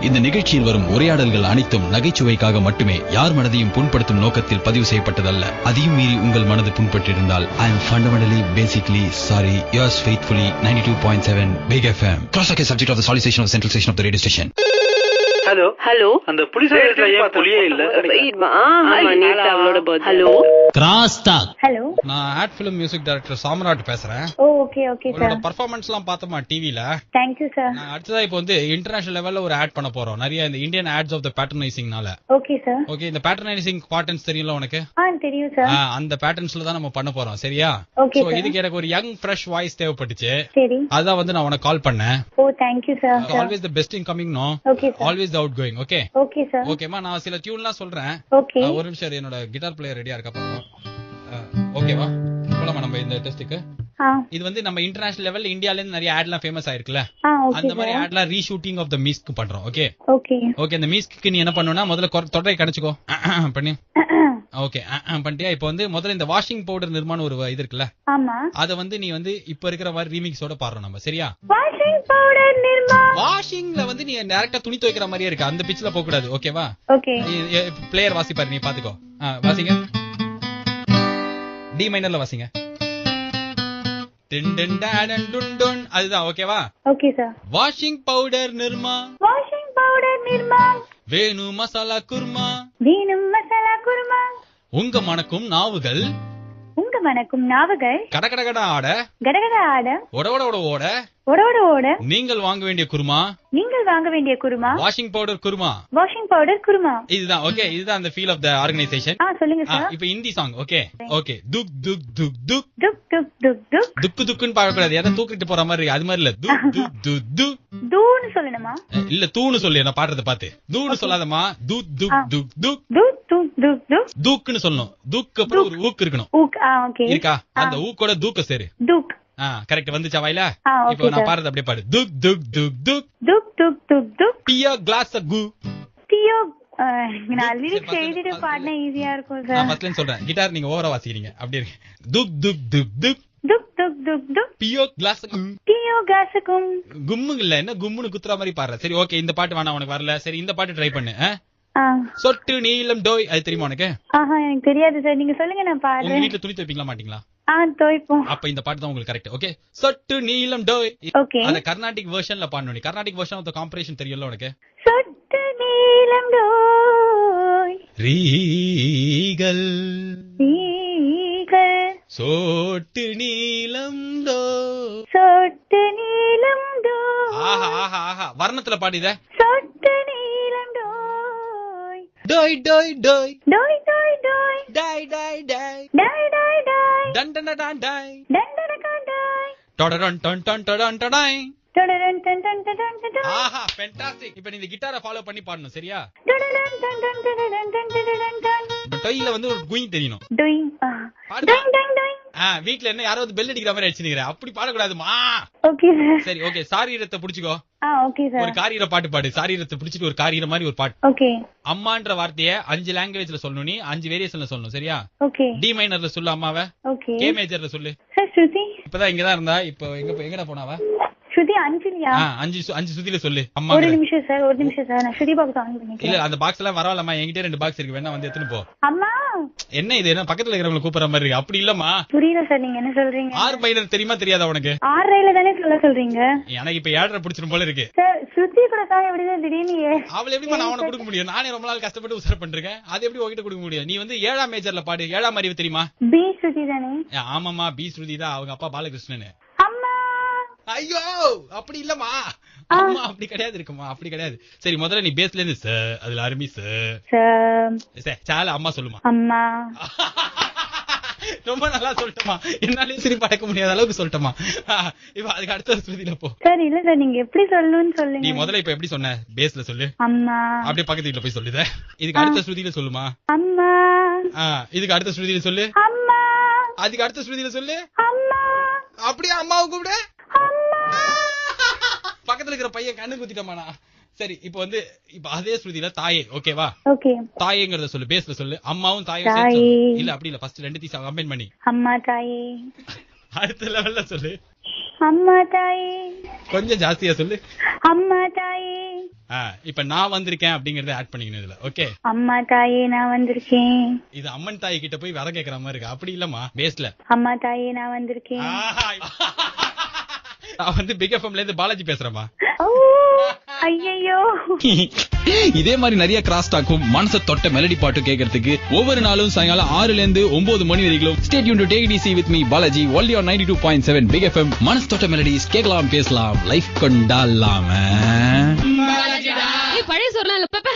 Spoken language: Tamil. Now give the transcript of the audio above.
இந்த நிகழ்ச்சியில் வரும் உரையாடல்கள் அனைத்தும் நகைச்சுவைக்காக மட்டுமே, யார் மனதையும் புண்படுத்தும் நோக்கத்தில் பதிவு செய்யப்பட்டதல்ல. அதையும் மீறி உங்கள் மனது புண்பட்டிருந்தால் I am fundamentally basically sorry. Yours faithfully 92.7 Big FM. Cross-talk subject of the solicitation of the central station of the radio station. Hello hello, அந்த புலிஸ் ஏன் புலியே இல்ல? Hello cross talk. ஹலோ, நான் ad film music director Samrat பேசுறேன். ஓகே ஓகே உங்களோட சார். பெர்ஃபார்மன்ஸ் எல்லாம் பார்த்தோமா டிவில. Thank you sir. நான் அடுத்ததா இப்போ வந்து இன்டர்நேஷனல் லெவல்ல ஒரு ஆட் பண்ண போறோம். நிறைய இந்த இந்தியன் ஆட்ஸ் ஆஃப் த பேட்டர்னைசிங்னால. Okay sir. ஓகே, இந்த பேட்டர்னைசிங் பேட்டர்ன்ஸ் தெரியும்ல உனக்கு? தெரியும் சார். அந்த பேட்டர்ன்ஸ்ல தான் நம்ம பண்ண போறோம், சரியா? Okay so sir. இதுக்கு எனக்கு ஒரு யங் ஃப்ரெஷ் வாய்ஸ் தேவைப்பட்டுச்சு. சரி. அதான் வந்து நான் உனக்கு கால் பண்ணேன். Oh, thank you sir. Always the best in coming, no okay sir. Always the out going. Okay okay sir. ஓகேமா, நான் சில டியூன்லாம் சொல்றேன். ஓகே. ஒரு நிமிஷம், என்னோட கிட்டார் பிளேயர் ரெடியா இருக்கா பாருங்க. ஓகேவா, போலாமா நம்ம இந்த டெஸ்டுக்கு? இது வந்து நம்ம இன்டர்நேஷனல் லெவல்ல இந்தியால இருந்து நிறைய ஆட்லாம் ஃபேமஸ் ஆயிருக்குல, அந்த மாதிரி ஆட்லாம் ரீஷூட்டிங் ஆஃப் த மிஸ்க் பண்றோம். Okay okay okay. இந்த மிஸ்க்கு நீ என்ன பண்ணுனா, முதல்ல தொடரை கணச்சுக்கோ பண்ணி. ஓகே பண்ணிட்டியா? இப்போ வந்து முதல்ல இந்த வாஷிங் பவுடர் நிர்மாணம் ஒரு இது இருக்குல்ல, ஆமா, அத வந்து நீ வந்து இப்ப இருக்கிற மாதிரி ரீமிக்ஸோட பாடுறோம் நம்ம, சரியா? Washing powder Nirma. வாஷிங்ல வந்து நீ டைரக்டா துணி துவைக்கிற மாதிரியே இருக்கு, அந்த பிட்ச்ல போக கூடாது. ஓகேவா? ஓகே. பிளேயர் வாசிப்பாரு, நீ பாத்துக்கோ. வாசிங்க. டி மைனர்ல வாசிங்க. அதுதான். ஓகேவா? Okay sir. Washing powder Nirma, washing powder Nirma, வேணு மசாலா குர்மா, வேணும் மசாலா குருமா, உங்க மணக்கும் நாவுகள், உங்க மணக்கும் நாவுகள், கடகடகட ஆட, கடகட ஆட, ஒடவட ஓட, ஓடோட ஓட, நீங்கள் வாங்க வேண்டிய குருமா, நீங்கள் வாங்க வேண்டிய kurma, washing powder kurma, washing powder kurma. இதுதான். ஓகே, இதுதான் அந்த ஃபீல் ஆஃப் த ஆர்கனைசேஷன். சொல்லுங்க சார். இப்போ ஹிந்தி சாங். Okay okay. துக் துக் துக் துக் துக் துக் துக் துக், துக்கு துக்குன்னு பாடக்கூடாது, ஏன்னா தூக்கிட்டு போற மாதிரி இருக்கு. அது மாதிரி இல்ல. துக் துக் துக் துக். தூன்னு சொல்லணுமா? இல்ல, தூன்னு சொல்லு. நான் பாடுறத பார்த்து தூன்னு சொல்லாதமா. துக் துக் துக் துக் துக் துக் துக் துக், தூக்குன்னு சொல்லணும். தூக்கு அப்புறம் ஒரு ஊக்கு இருக்கணும். ஊக். ஓகே. இருக்கா? அந்த ஊக்கோட தூக்க சேரு. துக். கரெக்ட். வந்துச்சா வாயில? ஓகே இப்போ நான் சார். பாடுறது அப்படியே பாடு. துக் துக் துக் துக் துக் துக் துக் துக், பியா கிளாஸ் கு. தியோ. நான் லிரிக்ஸ் எழுதிட்டு பாடினா ஈஸியா இருக்கும் சார். நான் ஃபர்ஸ்ட்ல சொல்றேன். கிட்டார் நீங்க ஓவரா வாசிக்கிறீங்க, அப்படி இருக்கு. துக் துக் துக் துக் துக் துக் துக் துக், பியோ கிளாஸ் கு. தியோ கிளாஸுக்கும். கும்மு இல்ல, என்ன கும்முன்னு குத்துற மாதிரி பாடுற. சரி ஓகே, இந்த பாட்டு வேணாம் உனக்கு வரல. சரி, இந்த பாட்டு ட்ரை பண்ணு. சொட்டு நீலம் டோய், அது தெரியுமா உனக்கு? எனக்கு தெரியாது சார், நீங்க சொல்லுங்க, நான் உங்க பாடுறேன். வீட்டுல துணி துவைப்பீங்களா மாட்டீங்களா? துவைப்போம். அப்ப இந்த பாட்டு தான் உங்களுக்கு கரெக்ட். ஓகே, சொட்டு நீலம் டோய். ஓகே. அத கர்நாடிக் வெர்ஷன்ல பாடணும். Carnatic version of the composition தெரியும்ல உனக்கு? சொட்டு நீலம் டோய், ரீகல் ரீகல், சொட்டு நீலம் டோய். சொட்டு நீலம் டோய். ஆஹா ஆஹா ஆஹா, வர்ணத்துல பாடித. சொட்டு நீலம் டோய், டோய் டோய் டோய், டோய் டோய் டோய், டாய் டாய் டாய், டாய் டாய் டாய், டன் டன் டன் டாய், டண்டடக டாய், டொடடன் டன் டன் டடன் டடாய். டடடன் டன் டன் டன் டன் டன். ஆஹா, ஃபேண்டாஸ்டிக். இப்போ நீ இந்த கிட்டாரை ஃபாலோ பண்ணி பாடணும், சரியா? டடடன் டன் டன் டடடன் டன் டடடன் டன். டொய்ல வந்து ஒரு குயின் தெரியணும். டொய். பாடுமா? டங் டங் டங். வீட்ல என்ன யாராவது பெல் அடிக்கிற மாதிரி அடிச்சுக்கிற, அப்படி பாடக்கூடாதுமா. Okay sir. சரி ஓகே, சாரீரத்தை புடிச்சுக்கோ. Okay sir. ஒரு காரீர பாட்டு பாடு. சாரீரத்தை புடிச்சிட்டு ஒரு காரீர மாதிரி ஒரு பாட்டு. ஓகே. அம்மான்ற வார்த்தையை 5 லாங்குவேஜ்ல சொல்லணும். நீ 5 வேரியேஷன்ல சொல்லணும், சரியா? ஓகே. டி மைனர்ல சொல்லு அம்மாவை. ஓகே. கே மேஜர்ல சொல்லு. சார் ஸ்ருதி. இப்பதான் இங்கதான் இருந்தா, இப்போ எங்கடா போனாவா? ஸ்ருதி அஞ்சலியா? 5 சுதியில சொல்லு அம்மா. ஒரு நிமிஷம் சார், நான் ஸ்ருதி பாக்ஸ் ஆன் பண்ணிக்கிறேன். இல்ல, அந்த பாக்ஸ் எல்லாம் வரவாலமா, என்கிட்ட 2 பாக்ஸ் இருக்கு, வேணா வந்து எடுத்துட்டு போ. அம்மா. என்ன இது, என்ன பக்கத்துல இருக்கிறவங்க கூப்பிடுற மாதிரி இருக்கு? அப்படி இல்லம்மா. புரியல சார், நீங்க என்ன சொல்றீங்க? 6 மைனர் தெரியுமா தெரியாதா உனக்கு? 6 தானே சொல்றீங்க? எனக்கு இப்ப 7 பிடிச்சிரும் போல இருக்கு. சார் ஸ்ருதி கூட தான் எப்படிதான் திடீர்னு அவளை எப்படி நான் உனக்கு கொடுக்க முடியும்? நானே ரொம்ப நாள் கஷ்டப்பட்டு உசார் பண்றேன். அது எப்படி உங்ககிட்ட கொடுக்க முடியும்? நீ வந்து 7ஆம் மேஜர்ல பாடு. 7ஆம் அறிவு தெரியுமா? பி ஸ்ருதி தானே? ஆமாமா, பி ஸ்ருதி தான். அவங்க அப்பா பாலகிருஷ்ணன். அம்மா. ஐயோ, அப்படி இல்லம்மா. அம்மா அப்படி கிடையாது இருக்குமா, அப்படி கிடையாது. சரி, முதல்ல நீ பேஸ்ல இருந்து சார், அதுல ஆரம்பி சார். சால அம்மா சொல்லுமா. அம்மா. ரொம்ப நல்லா சொல்லிட்டமா, என்னாலே சிரிப்பு அடக்க முடியாத அளவுக்கு சொல்லிட்டமா. இப்ப அதுக்கு அடுத்த ஸ்ருதியில போ. சார் இல்ல சார், நீங்க எப்படி சொல்லணும்னு சொல்லுங்க. நீ முதல்ல இப்ப எப்படி சொன்ன? பேஸ்ல சொல்லு. அம்மா. அப்படியே பக்கத்து வீட்டுல போய் சொல்லுத. இதுக்கு அடுத்த ஸ்ருதியில சொல்லுமா. அம்மா. இதுக்கு அடுத்த ஸ்ருதியில சொல்லு. அம்மா. அதுக்கு அடுத்த ஸ்ருதியில சொல்லு. அம்மா. அப்படியே அம்மாவை கூப்பிடு. பக்கத்துல இருக்கிற பையன் கண்ணு குத்திட்டமானா. சரி, இப்போ வந்து இப்ப அதே ஸ்ருதியில தாயே. ஓகேவா? ஓகே. தாயேங்கறத சொல்லு, பேஸ்ல சொல்லு. அம்மாவும் தாயும் சேர்த்து சொல்லு. இல்ல அப்படி இல்ல, ஃபர்ஸ்ட் ரெண்டுத்தையும் கம்பைன் பண்ணி. அம்மா தாயே. அடுத்த லெவல்ல சொல்லு. அம்மா தாயே. கொஞ்சம் ஜாஸ்தியா சொல்லு. அம்மா தாயே. இப்ப நான் வந்திருக்கேன் அப்படிங்கறத ஆட் பண்ணிக்கணும் இதுல. ஓகே, அம்மா தாயே நான் வந்திருக்கேன். இது அம்மன் தாய் கிட்ட போய் வர கேக்குற மாதிரி இருக்கு. அப்படி இல்லம்மா, பேஸ்ல அம்மா தாயே நான் வந்திருக்கேன். நான் வந்து பிக் எஃப்எம்ல இருந்து பாலாஜி பேசுறேம்மா. ஐயோ, இதே மாதிரி நிறைய கிராஸ் டாக்கும் மனச தொட்ட மெலடி பாட்டு கேட்கறதுக்கு ஒவ்வொரு நாளும் சாயங்காலம் 6 to 9 மணி வரைக்கும் stay tuned to take it easy with me Balaji only on 92.7 big FM. மனசு தொட்ட மெலடிஸ் கேட்கலாம், பேசலாம், லைஃப் கொண்டாடலாம. பழைய சொல்லலாம்